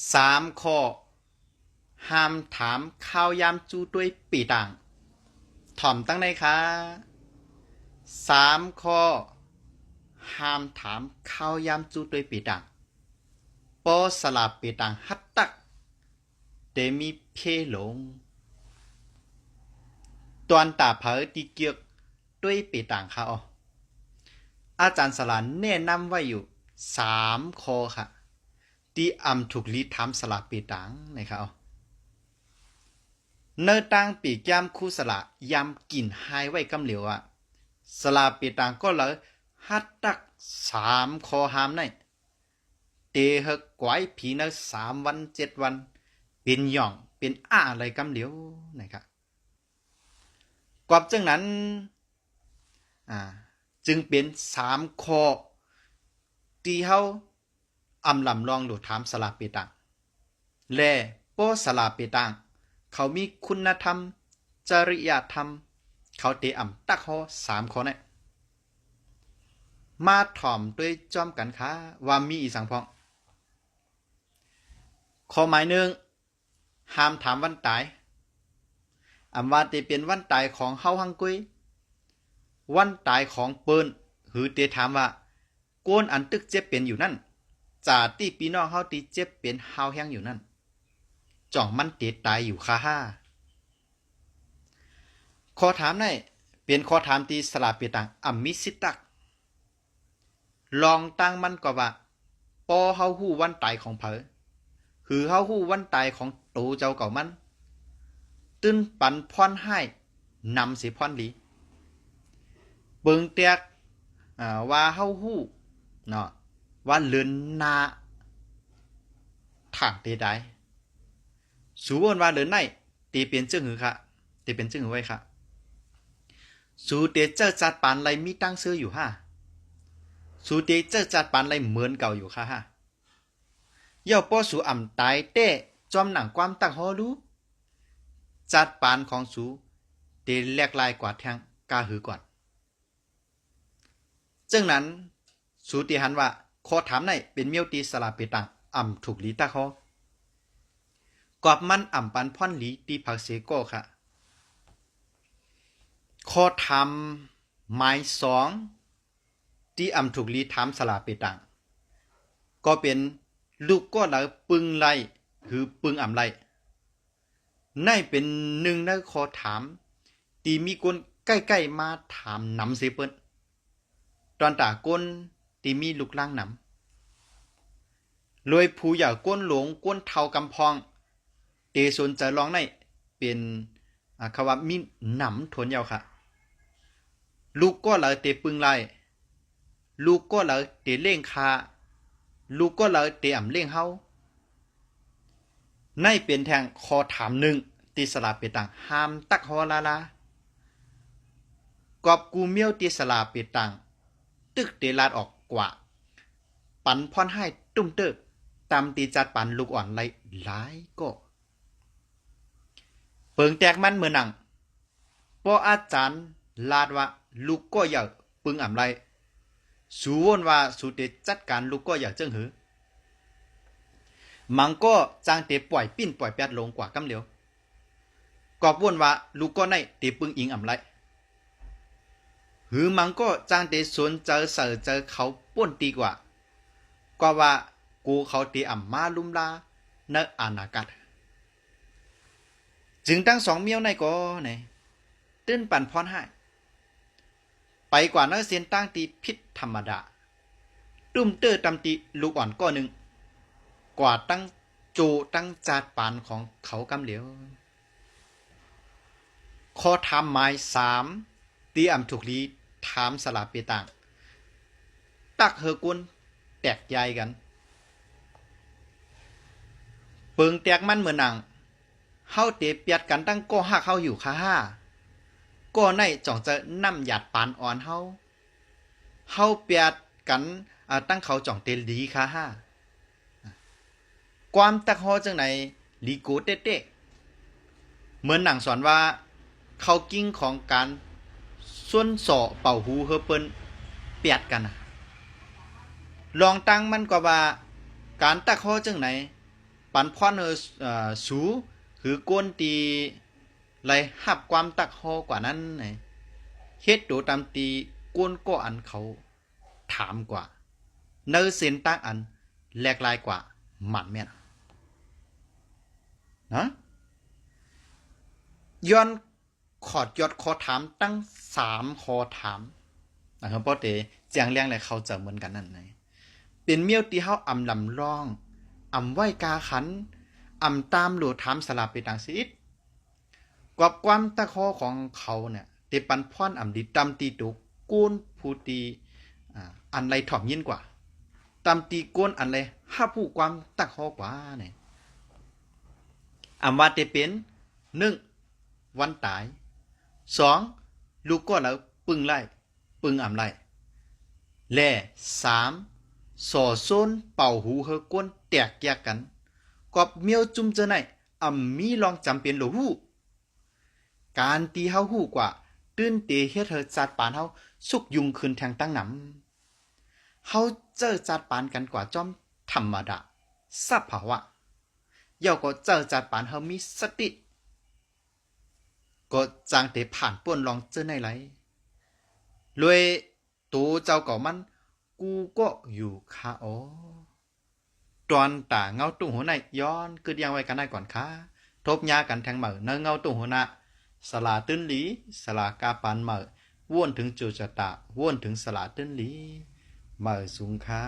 3 ข้อห้ามถามข้าวยามจู้ด้วยปีต่างถ่อมตั้งในคะ3 ข้อห้ามถามข้าวยามจู้ด้วยปีต่างปอสลับปีต่างฮัตตักเตมีเพหลงตอนตาเผอตีเกียกด้วยปีต่างค่ะอ๋ออาจารย์สลานแนะนำไว้อยู่3 ข้อค่ะที่ถูกลีดทำสลับปีต่างนะครับอ๋อเนื้อตั้งปีกยามคู่สละยามกินหายไว้กำเหลียวอ่ะสลาปีต่างก็เลยฮัดตัก3 ข้อห้ามในเตะหกไว้ผีเนื้อ3 วัน 7 วันเป็นหย่องเป็นอะไรกำเหลียวนะครับกอบจังนั้นอ่าจึงเป็น3 ข้อที่เขาลำลองดูถามสลาปีต่างและป้อสลาปีต่างเขามีคุณธรรมจริยธรรมเขาเตะตักข้อ3 ข้อเนี่ยมาถ่อมด้วยจอมกันค้าว่ามีอีสังพองข้อหมายหนึ่งห้ามถามวันตายว่าเตเป็นวันตายของเฮาฮังกุยวันตายของเปิ้นหรือเตถามว่าโกนอันตึกเจ็บเป็นอยู่นั่นจ่าตีปีน้องเฮาตีเจ็บเป็นเฮาแห้งอยู่นั่นจ่องมันเตตายอยู่ค่าห้าข้อถามนี่เป็นข้อถามที่สลาเปตังมิสิตักลองตั้งมันก็ว่าปอเฮาฮู้วันตายของเผอคือเฮาฮู้วันตายของโตเจ้าเก่ามันตื้นปันพรให้นำสิพรหลีเบิงเตียกว่าเฮาฮู้เนาะว่าเลือนนาทางเตได้สูวนว่าเลือนในตีเป็นจึงหือค่ะตีเป็นจึงหือไว้ค่ะสูเตเจอจัดปานไรมีตั้งซื้ออยู่ห้าสูเตเจอจัดปานไรเหมือนเก่าอยู่ค่ะห้าย่อป้อสูตายเต้จอมหนังความตั้งฮอรู้จัดปานของสูเตแลกลายกว่าแทงกาหือก่อนจึงนั้นสูติหันว่าขอถามในเป็นเมียวตีสลาเปตังถูกลีตาคอกอบมันปันพ่อนหลีตีผักเสโก้ค่ะขอถามหมาย2ที่ถูกลีถามสลาเปตังก็เป็นลูกก็เลยปึงไลคือปึงไลนั่นเป็นหนึ่งในขอถามที่มีคนใกล้ๆมาถามนำเสเปิ้นตอนตาก้นที่มีลูกล่างนำรวยผู้อย่าก้นหลงก้นเทากำพองเตสนจะลองในเป็นคำว่ามีหนำทวนยาวค่ะลูกก็เลยเตปึงไลลูกก็เลยเตเล่งคาลูกก็เลยเตเล่งเฮาในเป็นแทงคอถามหนึ่งตีสลาเปตังห้ามตักฮอลาลากอบกูเมียวตีสลาเปตังตึกเตลาดออกกว่าปันพรให้ตุ้มเตอตามตีจัดปันลูกอ่อนไรหลายก็เปิงแตกมันเมื่อนังพออาจารย์ลาดว่าลูกก็อยากปึงไรสูวนว่าสูเตจัดการลูกก็อยากเจิ้งหือมังก็จางเตปล่อยปิ้นปล่อยแปดลงกว่ากำเหลียวกอบวนว่าลูกก็ในเตปึงอิงไรหือมังก็จางเตสวนเจอเสือเจอเขาป้นตีกว่าก็ว่ากูเขาเตมาลุมลาเนอนากัดจึงตั้ง2 เมียวในก็เนี่ยตื้นปั่นพรให้ไปกว่าเนอเสียนตั้งตีพิษธรรมดาตุ้มเตอตำตีลูกอ่อนก็หนึ่งกว่าตั้งโจตั้งจาดปานของเขากำเหลียวข้อถามหมาย3ตีถูกลีถามสลาเปตังตักเฮกุนแตกใหญ่กันเปิงแตกมันเหมือนหนังเฮาเตเปียดกันตั้งก็หักเฮาอยู่ค่ะห้าก็ในจ่องจะนำหยาดปานอ่อนเฮาเปียดกันตั้งเขาจ่องเตลีค่ะห้าความตักฮอจังไหนลีโกเต้เหมือนหนังสอนว่าเขากิ้งของการส่วนสอเป่าหูเฮเปิ้นเปียดกันลองตั้งมันก็ว่าการตักฮอจังไหน ปันพรสูคือกวนตีไหลหับความตักฮอกว่านั้นไงเฮ็ดโดตามตีกวนก็อันเขาถามกว่าเนอเส้นตักอันแหลกลายกว่าหมันแม่นนะย้อนขอดยอดคอถามตั้ง3คอถามนะครับป้อเตเจียงเลี้ยงและเขาจะเหมือนกันนั่นไงเป็นเมียวตีเฮาอำลำร้องอำไหว้กาขันอำตามหลูถามสลับไปต่างสิทธิ์กอบความตะคอของเขาเนี่ยเตปันพรอำดีตำตีตุกกูนผู้ตีอันไรถ่อมยินกว่าตำตีก้นอันไรห้าผู้ความตะคอกว่าเนี่ยอำว่าเตเป็น1วันตาย2ลูกก็แล้วปึงไล่ปึงอำไล่และ3ส่อโซนเป่าหูเฮก้นแตกแยกกันกอบเมียวจุ่มเจอไหนมีลองจำเป็นหรือหู้การตีเฮาหู้กว่าตื้นเตเฮ็ดเธอจัดปานเฮาสุกยุงคืนแทงตั้งหนำเฮาเจอจัดปานกันกว่าจอมธรรมดาสภาวะเย่าก็เจอจัดปานเฮามีสติก็จางเตผ่านป่วนลองเจอในไหลรวยตูเจ้าก็มันกูก็อยู่คาอ๋อตอนตาเงาตุ้งหัวในย้อนคือยังไว้กันได้ก่อนค่ะทบยากันแทงเหมือเนเงาตุ้งหัวหน้าสลาตื้นหลีสลากาปานเหมือว่วนถึงจูจตะว่วนถึงสลาตื้นหลีเหมือสูงค่ะ